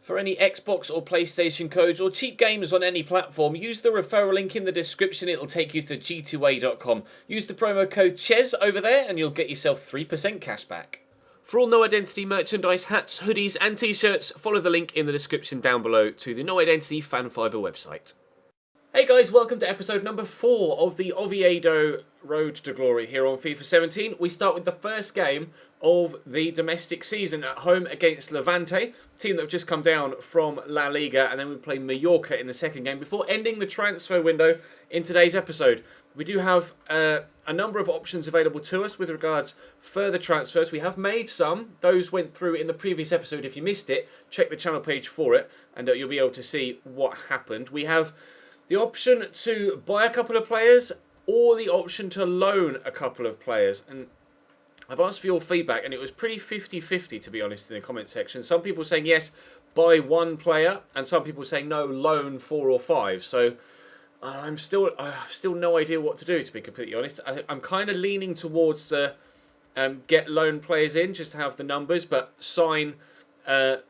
For any Xbox or PlayStation codes or cheap games on any platform, use the referral link in the description. It'll take you to g2a.com. Use the promo code CHES over there and you'll get yourself 3% cash back. For all No Identity merchandise, hats, hoodies and t-shirts, follow the link in the description down below to the No Identity Fan Fibre website. Hey guys, welcome to episode number 4 of the Oviedo Road to Glory here on FIFA 17. We start with the first game of the domestic season at home against Levante, team that have just come down from La Liga, and then we play Mallorca in the second game before ending the transfer window in today's episode. We do have a number of options available to us with regards further transfers. We have made some. Those went through in the previous episode. If you missed it, check the channel page for it, and you'll be able to see what happened. We have the option to buy a couple of players or the option to loan a couple of players. And I've asked for your feedback and it was pretty 50-50 to be honest in the comment section. Some people saying yes, buy one player, and some people saying no, loan 4 or 5. So I've still no idea what to do, to be completely honest. I'm kind of leaning towards the get loan players in just to have the numbers, but sign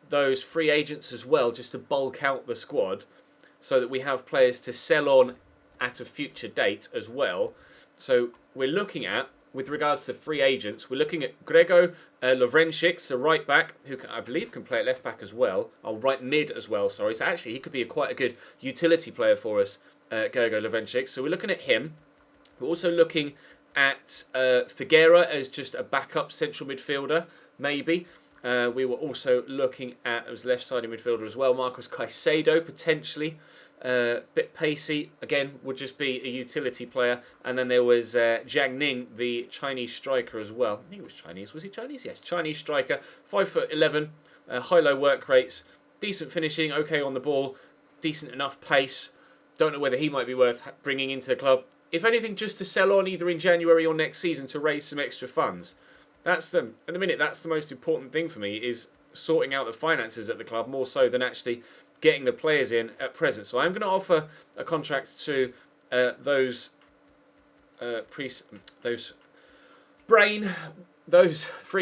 those free agents as well just to bulk out the squad, so that we have players to sell on at a future date as well. So we're looking at, with regards to free agents, we're looking at Grego Lovrencic, the right back, who I believe can play at left back as well. Oh, right mid as well, sorry. So actually he could be quite a good utility player for us, Grego Lovrencic. So we're looking at him. We're also looking at Figueira as just a backup central midfielder, maybe. We were also looking at, as left-sided midfielder as well, Marcos Caicedo, potentially. Bit pacey, again, would just be a utility player. And then there was Jiang Ning, the Chinese striker as well. I think he was Chinese. Was he Chinese? Yes, Chinese striker. 5'11", high-low work rates, decent finishing, okay on the ball, decent enough pace. Don't know whether he might be worth bringing into the club. If anything, just to sell on either in January or next season to raise some extra funds. At the minute, that's the most important thing for me, is sorting out the finances at the club more so than actually getting the players in at present. So I'm going to offer a contract to those free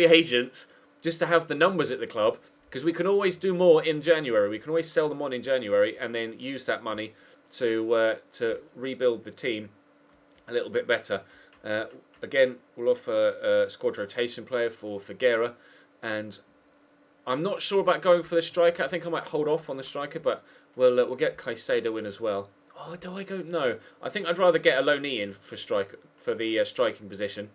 agents just to have the numbers at the club, because we can always do more in January. We can always sell them on in January and then use that money to rebuild the team a little bit better. Again, we'll offer a squad rotation player for Figueira, and I'm not sure about going for the striker. I think I might hold off on the striker, but we'll get Caicedo in as well. Oh, do I go? No, I think I'd rather get a loanee in for the striking position.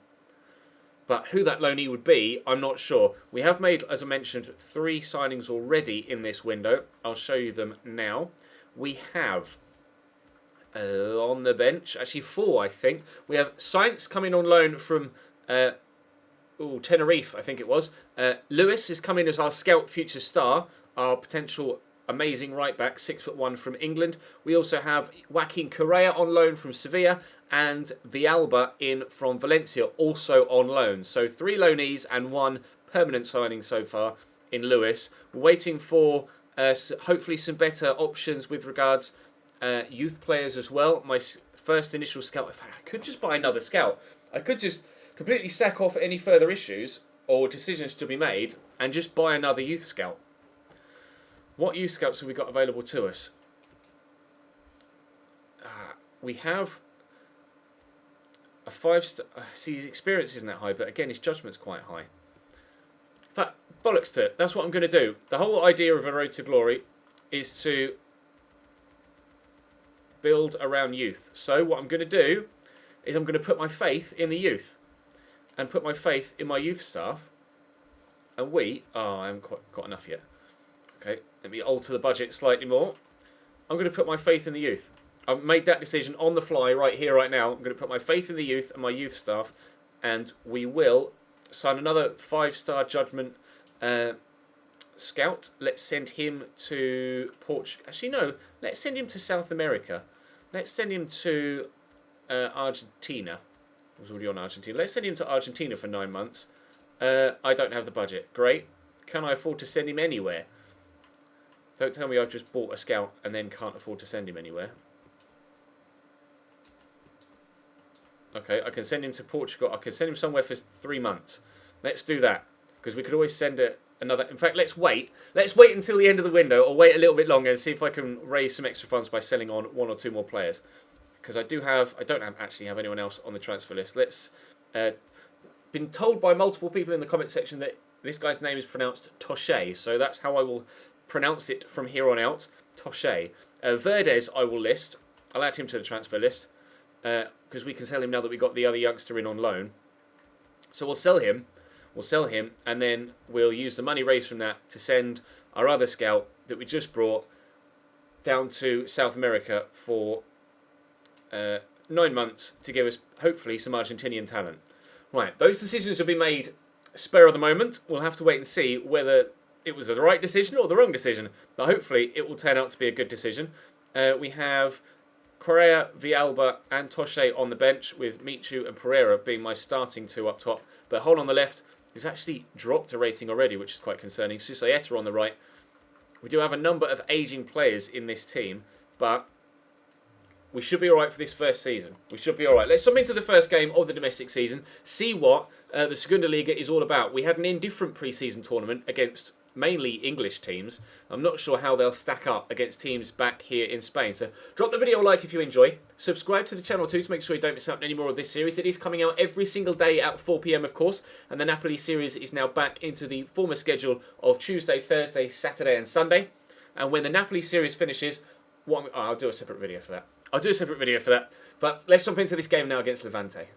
But who that loanee would be, I'm not sure. We have made, as I mentioned, 3 signings already in this window. I'll show you them now. We have on the bench, actually 4, I think. We have Sainz coming on loan from Tenerife, I think it was. Lewis is coming as our scout future star, our potential amazing right back, 6'1" from England. We also have Joaquin Correa on loan from Sevilla, and Villalba in from Valencia, also on loan. So 3 loanees and 1 permanent signing so far in Lewis. We're waiting for hopefully some better options with regards youth players as well. My first initial scout, in fact, I could just buy another scout. I could just completely sack off any further issues or decisions to be made and just buy another youth scout. What youth scouts have we got available to us? We have a 5-star. See, his experience isn't that high, but again, his judgment's quite high. In fact, bollocks to it. That's what I'm going to do. The whole idea of a Road to Glory is to build around youth. So what I'm going to do is I'm going to put my faith in the youth and put my faith in my youth staff. And I haven't quite got enough yet. Okay, let me alter the budget slightly more. I'm going to put my faith in the youth. I've made that decision on the fly right here, right now. I'm going to put my faith in the youth and my youth staff, and we will sign another 5-star judgment scout. Let's send him to Portugal. Actually, no. Let's send him to South America. Let's send him to Argentina. I was already on Argentina. Let's send him to Argentina for 9 months. I don't have the budget. Great. Can I afford to send him anywhere? Don't tell me I've just bought a scout and then can't afford to send him anywhere. Okay, I can send him to Portugal. I can send him somewhere for 3 months. Let's do that. Because we could always send another. In fact, let's wait. Let's wait until the end of the window, or wait a little bit longer and see if I can raise some extra funds by selling on 1 or 2 more players. Because I don't actually have anyone else on the transfer list. Been told by multiple people in the comment section that this guy's name is pronounced Toshe, so that's how I will pronounce it from here on out. Toshe. Verdes I will list. I'll add him to the transfer list because we can sell him now that we got the other youngster in on loan. So we'll sell him. And then we'll use the money raised from that to send our other scout that we just brought down to South America for 9 months to give us, hopefully, some Argentinian talent. Right, those decisions will be made spur of the moment. We'll have to wait and see whether it was the right decision or the wrong decision. But hopefully it will turn out to be a good decision. We have Correa, Villalba and Toshe on the bench, with Michu and Pereira being my starting 2 up top. But Hol on the left, who's actually dropped a rating already, which is quite concerning. Susayeta on the right. We do have a number of ageing players in this team, but we should be all right for this first season. We should be all right. Let's jump into the first game of the domestic season, see what the Segunda Liga is all about. We had an indifferent pre-season tournament against mainly English teams. I'm not sure how they'll stack up against teams back here in Spain. So drop the video a like if you enjoy. Subscribe to the channel too to make sure you don't miss out on any more of this series. It is coming out every single day at 4 PM, of course. And the Napoli series is now back into the former schedule of Tuesday, Thursday, Saturday and Sunday. And when the Napoli series finishes, I'll do a separate video for that. But let's jump into this game now against Levante.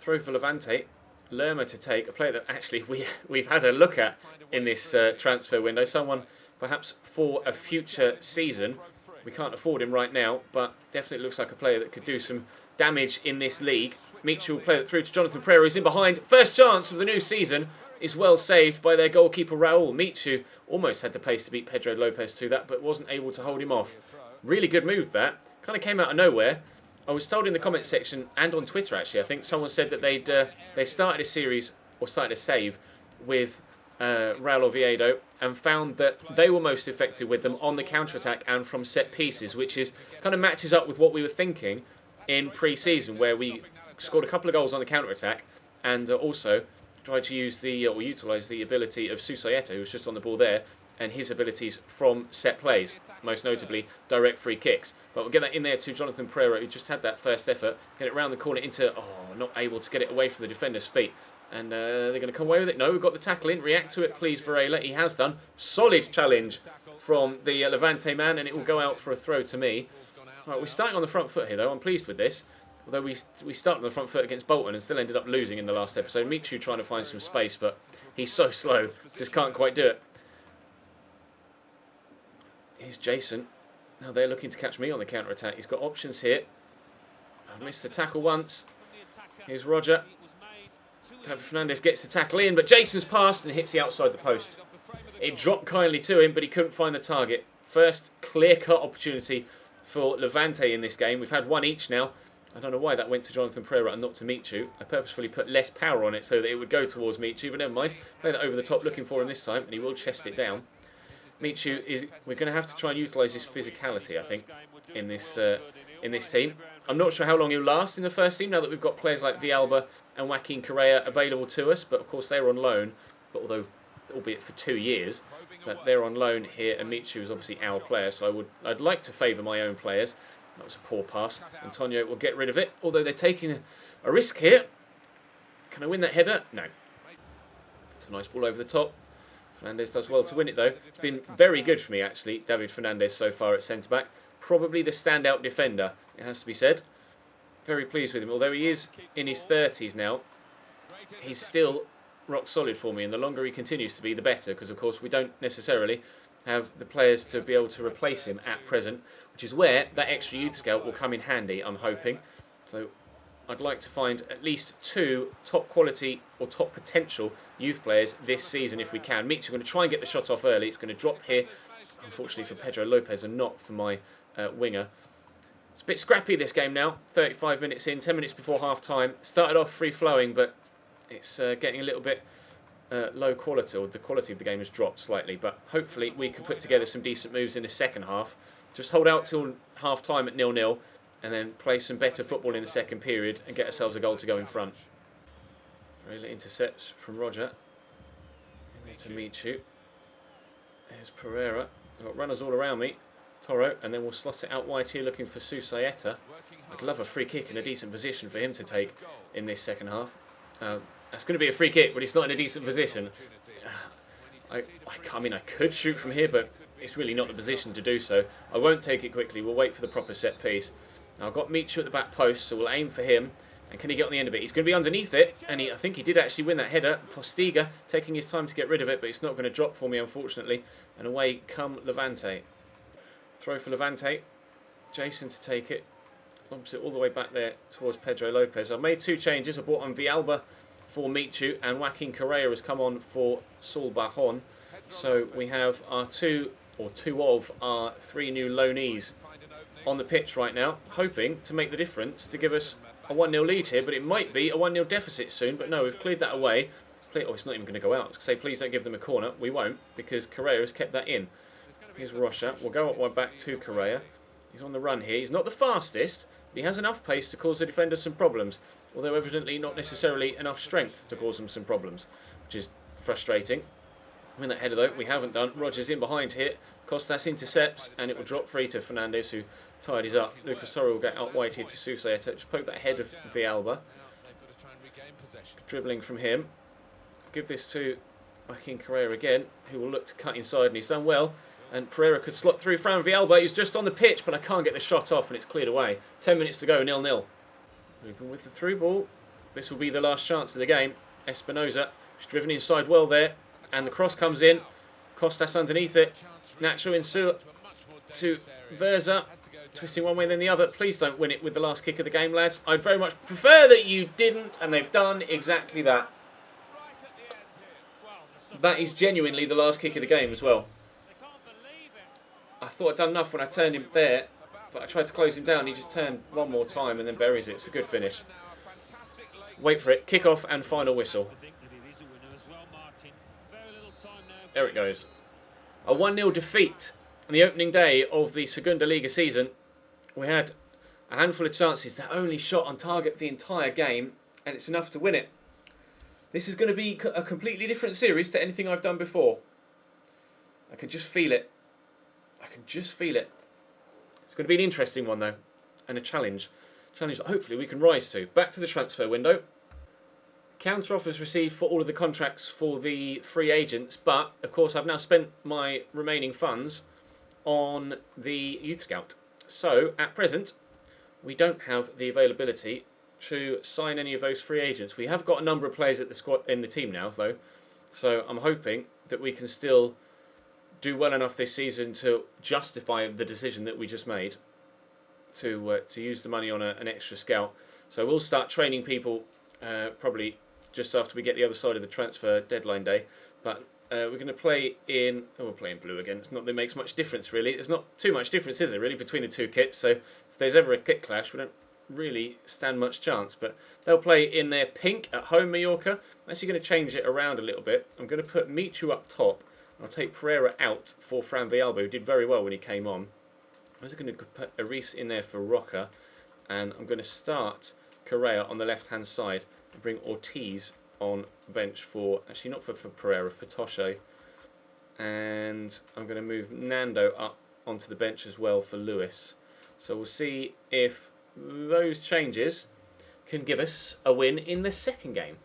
Throw for Levante. Lerma to take, a player that actually we've had a look at in this transfer window. Someone perhaps for a future season. We can't afford him right now, but definitely looks like a player that could do some damage in this league. Michu will play it through to Jonathan Pereira, who's in behind. First chance of the new season is well saved by their goalkeeper Raul. Michu almost had the pace to beat Pedro Lopez to that, but wasn't able to hold him off. Really good move that. Kind of came out of nowhere. I was told in the comment section and on Twitter actually, I think someone said that they started a series or started a save with Raul Oviedo and found that they were most effective with them on the counter-attack and from set pieces, which is kind of matches up with what we were thinking in pre-season, where we scored a couple of goals on the counter-attack and also tried to use or utilise the ability of Susayeta, who was just on the ball there, and his abilities from set plays, most notably direct free kicks. But we'll get that in there to Jonathan Pereira, who just had that first effort, get it round the corner into, not able to get it away from the defender's feet. And they're going to come away with it. No, we've got the tackle in. React to it, please, Varela. He has done. Solid challenge from the Levante man, and it will go out for a throw to me. Right, we're starting on the front foot here, though. I'm pleased with this. Although we started on the front foot against Bolton and still ended up losing in the last episode. Michu trying to find some space, but he's so slow. Just can't quite do it. Here's Jason. Now they're looking to catch me on the counter-attack. He's got options here. I've missed the tackle once. Here's Roger. David Fernandez gets the tackle in, but Jason's passed and hits the outside the post. It dropped kindly to him, but he couldn't find the target. First clear-cut opportunity for Levante in this game. We've had one each now. I don't know why that went to Jonathan Pereira and not to Michu. I purposefully put less power on it so that it would go towards Michu, but never mind. Play that over the top, looking for him this time, and he will chest it down. Michu we're going to have to try and utilise his physicality, I think, in this team. I'm not sure how long he'll last in the first team now that we've got players like Villalba and Joaquin Correa available to us, but of course they're on loan, but albeit for 2 years, but they're on loan here, and Michu is obviously our player, so I'd like to favour my own players. That was a poor pass. Antonio will get rid of it, although they're taking a risk here. Can I win that header? No. It's a nice ball over the top. Fernandez does well to win it, though. It's been very good for me, actually, David Fernandez so far at centre-back. Probably the standout defender, it has to be said. Very pleased with him. Although he is in his 30s now, he's still rock solid for me. And the longer he continues to be, the better. Because, of course, we don't necessarily have the players to be able to replace him at present, which is where that extra youth scout will come in handy, I'm hoping. So I'd like to find at least 2 top quality or top potential youth players this season if we can. Michu's going to try and get the shot off early. It's going to drop here, unfortunately for Pedro Lopez and not for my winger. It's a bit scrappy this game now. 35 minutes in, 10 minutes before half time. Started off free flowing, but it's getting a little bit low quality, or the quality of the game has dropped slightly. But hopefully we can put together some decent moves in the second half. Just hold out till half time at 0-0. And then play some better football in the second period and get ourselves a goal to go in front. Really intercepts from Roger. To meet you. There's Pereira. I've got runners all around me. Toro, and then we'll slot it out wide here looking for Susayeta. I'd love a free kick in a decent position for him to take in this second half. That's going to be a free kick, but it's not in a decent position. I mean, I could shoot from here, but it's really not the position to do so. I won't take it quickly. We'll wait for the proper set piece. Now, I've got Michu at the back post, so we'll aim for him. And can he get on the end of it? He's going to be underneath it, and I think he did actually win that header. Postiga taking his time to get rid of it, but it's not going to drop for me, unfortunately. And away come Levante. Throw for Levante. Jason to take it. Lobs it all the way back there towards Pedro Lopez. I've made 2 changes. I brought on Villalba for Michu, and Joaquin Correa has come on for Saul Bajon. So we have our two of our 3 new loanees on the pitch right now, hoping to make the difference to give us a 1-0 lead here, but it might be a 1-0 deficit soon. But no, we've cleared that away. Oh, it's not even going to go out. Say, please don't give them a corner. We won't, because Correa has kept that in. Here's Rocha. We'll go up one back to Correa. He's on the run here. He's not the fastest, but he has enough pace to cause the defenders some problems, although evidently not necessarily enough strength to cause them some problems, which is frustrating. Win that header though, we haven't done. Rogers in behind here. Costas intercepts, and it will drop free to Fernandez, who tidies up. Lucas Toro will get out wide here to Susayeta. Just poke that head of Villalba. Dribbling from him. Give this to Joaquin Correa again, who will look to cut inside, and he's done well. And Pereira could slot through Fran Villalba. He's just on the pitch, but I can't get the shot off, and it's cleared away. 10 minutes to go, 0-0. Moving with the through ball. This will be the last chance of the game. Espinosa is driven inside well there, and the cross comes in. Costas underneath it. Nacho Insua to Verza. Twisting one way then the other. Please don't win it with the last kick of the game, lads. I'd very much prefer that you didn't, and they've done exactly that. That is genuinely the last kick of the game as well. I thought I'd done enough when I turned him there, but I tried to close him down. He just turned one more time and then buries it. It's a good finish. Wait for it. Kick off and final whistle. There it goes. A 1-0 defeat on the opening day of the Segunda Liga season. We had a handful of chances that only shot on target the entire game, and it's enough to win it. This is going to be a completely different series to anything I've done before. I can just feel it. I can just feel it. It's going to be an interesting one though, and a challenge. Challenge that hopefully we can rise to. Back to the transfer window. Counter offers received for all of the contracts for the free agents, but of course I've now spent my remaining funds on the Youth Scout. So at present, we don't have the availability to sign any of those free agents. We have got a number of players at the squad in the team now though, so I'm hoping that we can still do well enough this season to justify the decision that we just made to use the money on an extra scout. So we'll start training people probably just after we get the other side of the transfer deadline day. But we're going to play in... Oh, we'll play in blue again. It's not that it makes much difference, really. There's not too much difference, is there, really, between the two kits? So if there's ever a kit clash, we don't really stand much chance. But they'll play in their pink at home, Mallorca. I'm actually going to change it around a little bit. I'm going to put Michu up top. I'll take Pereira out for Fran Villalba, who did very well when he came on. I'm also going to put Aris in there for Roca. And I'm going to start Correa on the left-hand side and bring Ortiz on bench for, actually not for Pereira, for Toshe. And I'm going to move Nando up onto the bench as well for Lewis. So we'll see if those changes can give us a win in the second game.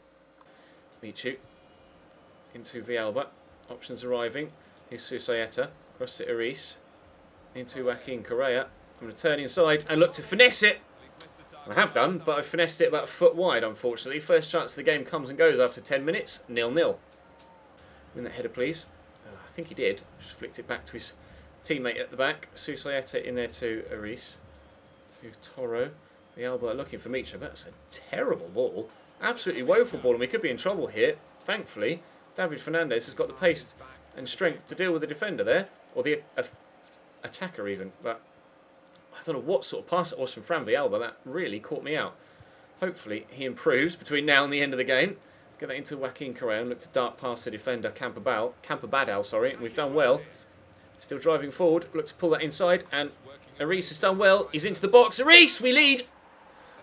Michu into Villalba. Options arriving. Here's Susayeta. Cross to Aris. Into Joaquin Correa. I'm going to turn inside and look to finesse it. I have done, but I finessed it about a foot wide, unfortunately. First chance of the game comes and goes after 10 minutes. 0-0. Win that header, please. I think he did. Just flicked it back to his teammate at the back. Susayeta in there to Aris. To Toro. The elbow looking for Micho. That's a terrible ball. Absolutely woeful ball, and we could be in trouble here. Thankfully, David Fernandez has got the pace and strength to deal with the defender there. Or the attacker even. But I don't know what sort of pass it was from Fran Villalba. That really caught me out. Hopefully he improves between now and the end of the game. Get that into Joaquin Correa and look to dart past the defender Campabadal, sorry. And we've done well. Still driving forward. Look to pull that inside. And Aris has done well. He's into the box. Aris, we lead.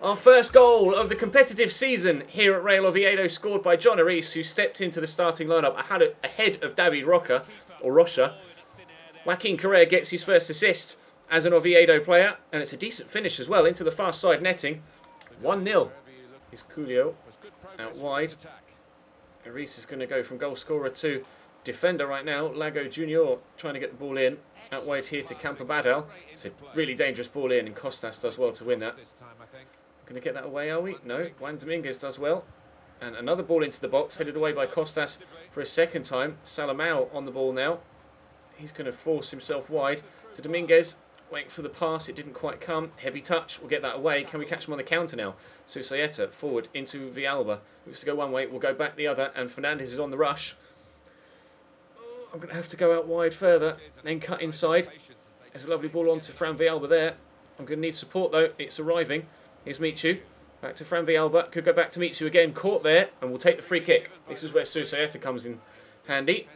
Our first goal of the competitive season here at Real Oviedo, scored by John Arice, who stepped into the starting lineup ahead of David Rocha. Joaquin Correa gets his first assist as an Oviedo player, and it's a decent finish as well into the far side netting. 1-0 is Julio out wide. Arice is going to go from goal scorer to defender right now. Lago Junior trying to get the ball in. Out wide here to Campabadal. It's a really dangerous ball in, and Costas does well to win that. Going to get that away, are we? No. Juan Dominguez does well. And another ball into the box, headed away by Costas for a second time. Salamao on the ball now. He's going to force himself wide to Dominguez. Waiting for the pass, it didn't quite come. Heavy touch, we'll get that away. Can we catch him on the counter now? Susaeta forward into Villalba. Looks to go one way, we'll go back the other, and Fernandez is on the rush. Oh, I'm going to have to go out wide further, then cut inside. There's a lovely ball on to Fran Villalba there. I'm going to need support though, it's arriving. Here's Michu, back to Fran Villalba. Could go back to Michu again, caught there, and we'll take the free kick. This is where Susaeta comes in handy.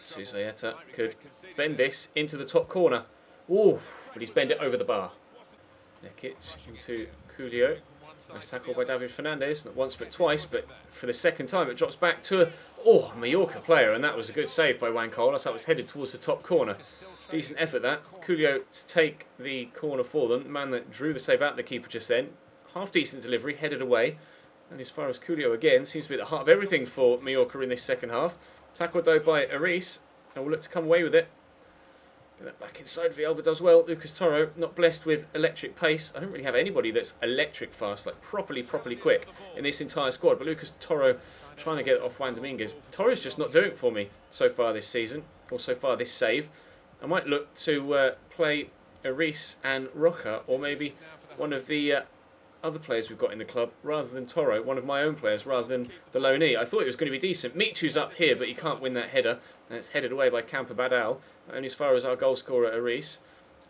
Susaeta could bend this into the top corner. Oh, but he's bent it over the bar. Nekic into Julio. Nice tackle by David Fernandez. Not once but twice, but for the second time it drops back to a Mallorca player, and that was a good save by Juan Carlos. That was headed towards the top corner. Decent effort that. Julio to take the corner for them. The man that drew the save out the keeper just then. Half decent delivery, headed away. And as far as Julio again, seems to be at the heart of everything for Mallorca in this second half. Tackled though by Arice, and will look to come away with it. Get that back inside. Villalba does well. Lucas Toro, not blessed with electric pace. I don't really have anybody that's electric fast, like properly quick in this entire squad. But Lucas Toro trying to get it off Juan Dominguez. Toro's just not doing it for me so far this season, or so far this save. I might look to play Arice and Rocha, or maybe one of the other players we've got in the club, rather than Toro, one of my own players, rather than the loanee. I thought it was going to be decent. Michu's up here, but he can't win that header, and it's headed away by Campabadal. Only as far as our goal scorer, Arice.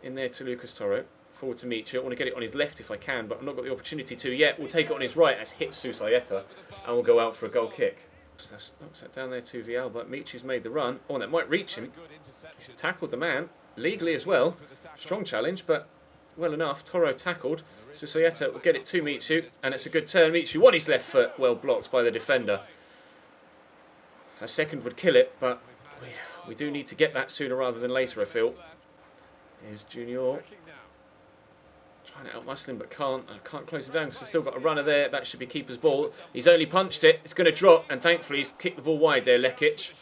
In there to Lucas Toro. Forward to Michu. I want to get it on his left if I can, but I've not got the opportunity to yet. We'll take it on his right as hits Susaeta, and we'll go out for a goal kick. So that knocks that down there to Villalba. Michu's made the run. Oh, and that might reach him. He's tackled the man, legally as well. Strong challenge, but well enough. Toro tackled. Susaeta will get it to Michu, and it's a good turn. Michu on his left foot, well blocked by the defender. A second would kill it, but we do need to get that sooner rather than later, I feel. Here's Junior. Trying to outmuscle him, but can't. I can't close him down because I've still got a runner there. That should be keeper's ball. He's only punched it. It's going to drop, and thankfully he's kicked the ball wide there, Lekic.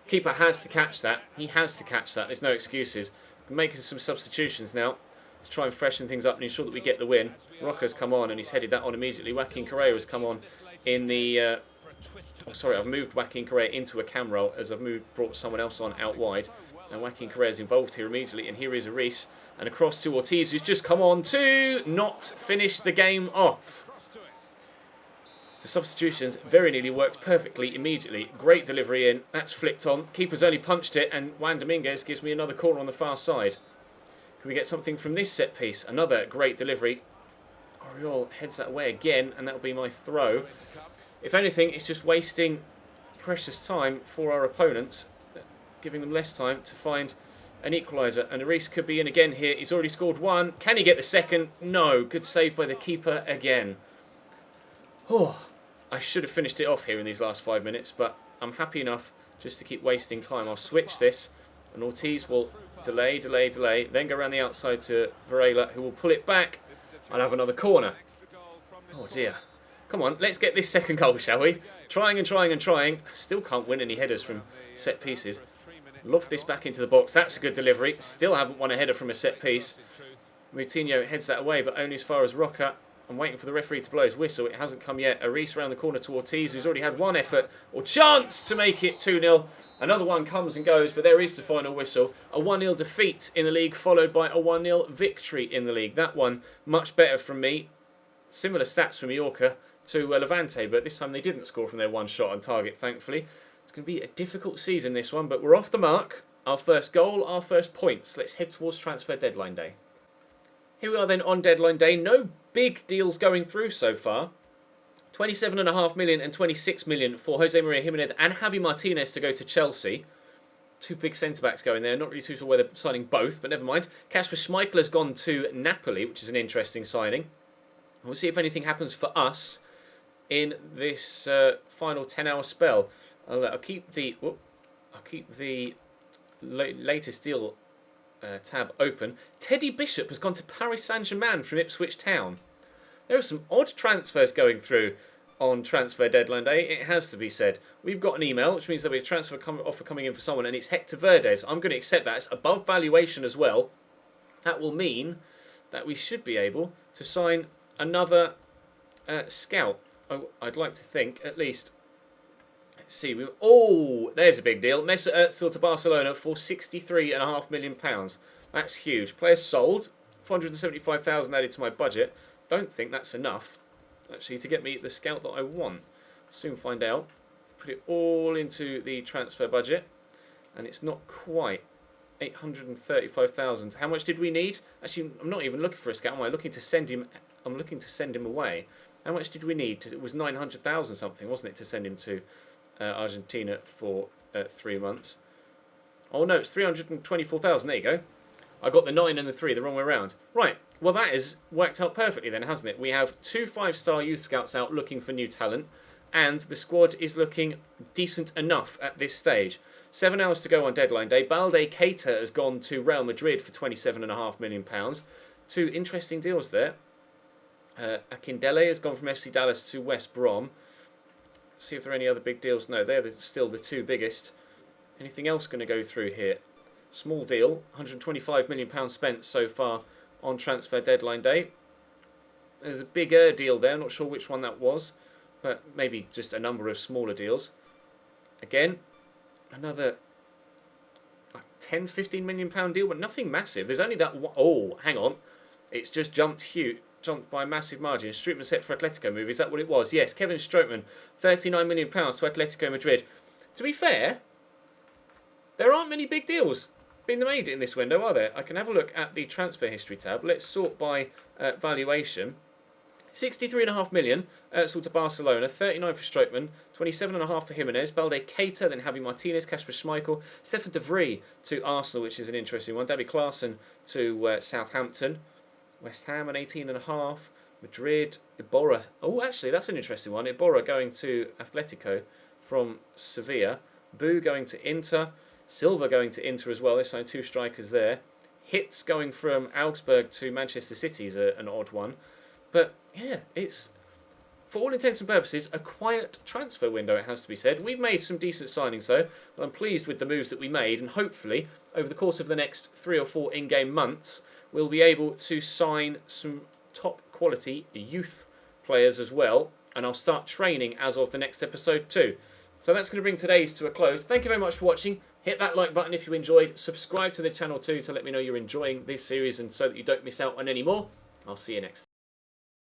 Keeper has to catch that. He has to catch that. There's no excuses. We're making some substitutions now to try and freshen things up and ensure that we get the win. Rocha's come on and he's headed that on immediately. Joaquin Correa has come on in the... I've moved Joaquin Correa into a cam role as I've brought someone else on out wide. And Joaquin Correa is involved here immediately. And here is Arice. And across to Ortiz, who's just come on to not finish the game off. The substitutions very nearly worked perfectly immediately. Great delivery in. That's flicked on. Keeper's only punched it. And Juan Dominguez gives me another corner on the far side. Can we get something from this set piece? Another great delivery. Oriol heads that away again, and that'll be my throw. If anything, it's just wasting precious time for our opponents, giving them less time to find an equaliser. And Arice could be in again here. He's already scored one. Can he get the second? No. Good save by the keeper again. Oh, I should have finished it off here in these last 5 minutes, but I'm happy enough just to keep wasting time. I'll switch this, and Ortiz will delay, then go around the outside to Varela, who will pull it back. I'll have another corner. Oh dear. Come on, let's get this second goal, shall we? Trying and trying. Still can't win any headers from set pieces. Loft this back into the box. That's a good delivery. Still haven't won a header from a set piece. Moutinho heads that away, but only as far as Rocha. I'm waiting for the referee to blow his whistle. It hasn't come yet. Arice around the corner to Ortiz, who's already had one effort or chance to make it 2-0. Another one comes and goes, but there is the final whistle. A 1-0 defeat in the league, followed by a 1-0 victory in the league. That one, much better from me. Similar stats from Mallorca to Levante, but this time they didn't score from their one shot on target, thankfully. It's going to be a difficult season, this one, but we're off the mark. Our first goal, our first points. Let's head towards transfer deadline day. Here we are then on deadline day. No big deals going through so far. 27.5 million and 26 million for Jose Maria Jimenez and Javi Martinez to go to Chelsea. Two big centre-backs going there. Not really too sure whether they're signing both, but never mind. Kasper Schmeichel has gone to Napoli, which is an interesting signing. We'll see if anything happens for us in this final 10-hour spell. I'll keep the latest deal tab open. Teddy Bishop has gone to Paris Saint-Germain from Ipswich Town. There are some odd transfers going through on transfer deadline day, it has to be said. We've got an email, which means there'll be a transfer offer coming in for someone, and it's Hector Verdes. I'm going to accept that. It's above valuation as well. That will mean that we should be able to sign another scout. I'd like to think, at least. Let's see. There's a big deal. Mesut Özil to Barcelona for £63.5 million. That's huge. Players sold. 475,000 added to my budget. Don't think that's enough, actually, to get me the scout that I want. Soon find out. Put it all into the transfer budget, and it's not quite 835,000. How much did we need? Actually, I'm not even looking for a scout. I'm looking to send him. I'm looking to send him away. How much did we need? It was 900,000 something, wasn't it, to send him to Argentina for 3 months? Oh no, it's 324,000. There you go. I got the 9 and the 3 the wrong way around. Right. Well, that has worked out perfectly then, hasn't it? We have 2 5-star youth scouts out looking for new talent, and the squad is looking decent enough at this stage. 7 hours to go on deadline day. Balde Keita has gone to Real Madrid for £27.5 million. 2 interesting deals there. Akindele has gone from FC Dallas to West Brom. See if there are any other big deals. No, they're still the 2 biggest. Anything else going to go through here? Small deal. £125 million spent so far on transfer deadline day. There's a bigger deal there. Not sure which one that was, but maybe just a number of smaller deals. Again, another like 10, 15 million pound deal, but nothing massive. There's only that one. Oh, hang on. It's just jumped by a massive margin. Strootman set for Atletico move. Is that what it was? Yes, Kevin Strootman, £39 million to Atletico Madrid. To be fair, there aren't many big deals being made in this window, are there? I can have a look at the transfer history tab. Let's sort by valuation. 63.5 million, sold to Barcelona, 39 for Strootman, 27.5 for Jimenez, Balde Keita, then Javi Martinez, Kasper Schmeichel, Stefan de Vrij to Arsenal, which is an interesting one, Davy Klaassen to Southampton, West Ham an 18.5, Madrid, Iborra, oh actually that's an interesting one, Iborra going to Atletico from Sevilla, Boo going to Inter, Silva going to Inter as well. They signed 2 strikers there. Hitz going from Augsburg to Manchester City is an odd one. But yeah, it's, for all intents and purposes, a quiet transfer window, it has to be said. We've made some decent signings though. But I'm pleased with the moves that we made. And hopefully, over the course of the next 3 or 4 in-game months, we'll be able to sign some top quality youth players as well. And I'll start training as of the next episode too. So that's going to bring today's to a close. Thank you very much for watching. Hit that like button if you enjoyed. Subscribe to the channel too to let me know you're enjoying this series and so that you don't miss out on any more. I'll see you next time.